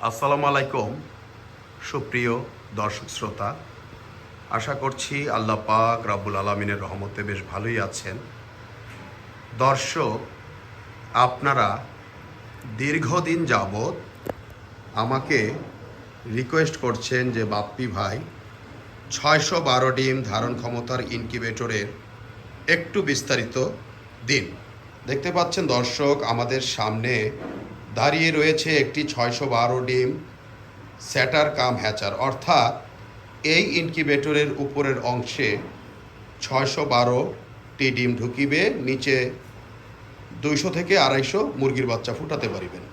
আসসালামু আলাইকুম সুপ্রিয় দর্শক শ্রোতা, আশা করছি আল্লাহ পাক রাব্বুল আলামিনের রহমতে বেশ ভালোই আছেন। দর্শক, আপনারা দীর্ঘদিন যাবৎ আমাকে রিকোয়েস্ট করছেন যে বাপ্পি ভাই 612 ডিম ধারণ ক্ষমতার ইনকিউবেটরের একটু বিস্তারিত দিন। দেখতে পাচ্ছেন দর্শক, আমাদের সামনে দাঁড়িয়ে রয়েছে একটি 612 ডিম স্যাটার কাম হ্যাচার, অর্থাৎ এই ইনকিউবেটরের উপরের অংশে 612টি ডিম ঢুকিবে, নিচে 200 থেকে 250 মুরগির বাচ্চা ফুটাতে পারিবেন।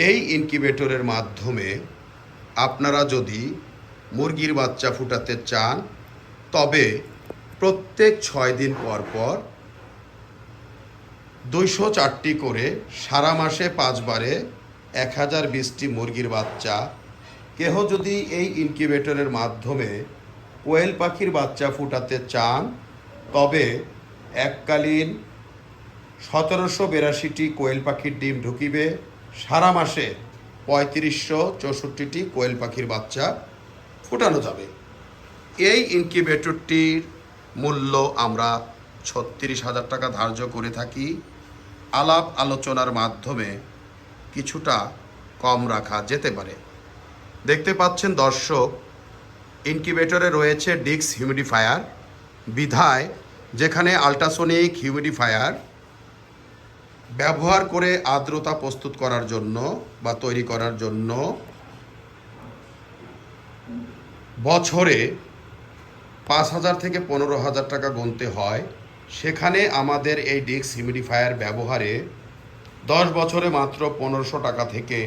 এই ইনকিউবেটরের মাধ্যমে আপনারা যদি মুরগির বাচ্চা ফুটাতে চান তবে প্রত্যেক 6 দিন পর পর 204টি করে সারা মাসে 5 বারে 1020টি মুরগির বাচ্চা, কেহ যদি এই ইনকিউবেটরের মাধ্যমে কোয়েল পাখির বাচ্চা ফুটাতে চান তবে এককালীন 1782টি কোয়েল পাখির ডিম ঢুকিবে, সারা মাসে 3564টি কোয়েল পাখির বাচ্চা ফুটানো যাবে। এই ইনকিউবেটরটির মূল্য আমরা 36,000 টাকা ধার্য করে থাকি। আলাপ আলোচনার মাধ্যমে কিছুটা কম রাখা যেতে পারে। দেখতে পাচ্ছেন দর্শক, ইনকিউবেটরে রয়েছে ডিক্স হিউমিডিফায়ার বিধায়, যেখানে আল্ট্রাসোনিক হিউমিডিফায়ার ব্যবহার করে আর্দ্রতা প্রস্তুত করার জন্য বা তৈরি করার জন্য বছরে 5,000 থেকে 15,000 টাকা গুনতে হয়। সেখানে আমাদের এই ডিক্স হিউমিডিফায়ার ব্যবহারে 10 বছরে মাত্র 1500 টাকা থেকে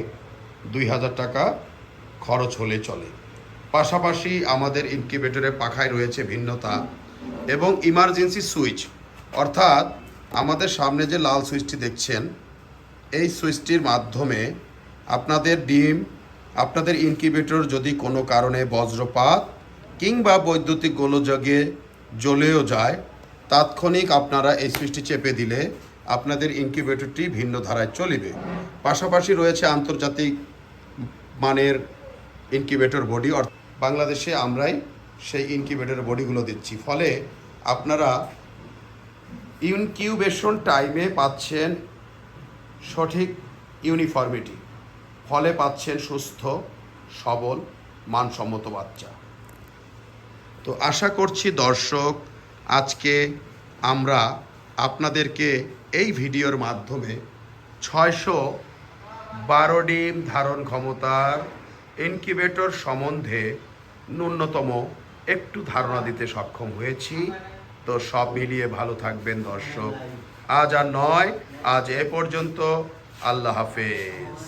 2,000 টাকা খরচ হলে চলে। পাশাপাশি আমাদের ইনকিউবেটরের পাখায় রয়েছে ভিন্নতা এবং ইমার্জেন্সি সুইচ, অর্থাৎ আমাদের সামনে যে লাল সুইচটি দেখছেন, এই সুইচটির মাধ্যমে আপনাদের ডিম, আপনাদের ইনকিউবেটর যদি কোনো কারণে বজ্রপাত কিংবা বৈদ্যুতিক গোলযোগে জ্বলেও যায়, তাৎক্ষণিক আপনারা এই সুইচটি চেপে দিলে আপনাদের ইনকিউবেটরটি ভিন্ন ধারায় চলিবে। পাশাপাশি রয়েছে আন্তর্জাতিক মানের ইনকিউবেটর বডি, বাংলাদেশে আমরাই সেই ইনকিউবেটর বডিগুলো দিচ্ছি। ফলে আপনারা ইনকিউবেশন টাইমে পাচ্ছেন সঠিক ইউনিফর্মিটি, ফলে পাচ্ছেন সুস্থ সবল মানসম্মত বাচ্চা। তো আশা করছি দর্শক, আজকে আমরা আপনাদেরকে এই ভিডিওর মাধ্যমে 612 ডিম ধারণ ক্ষমতার ইনকিউবেটর সম্বন্ধে ন্যূনতম একটু ধারণা দিতে সক্ষম হয়েছি। তো সব মিলিয়ে ভালো থাকবেন দর্শক। আজ আর নয়, আজ এ পর্যন্ত। আল্লাহ হাফেজ।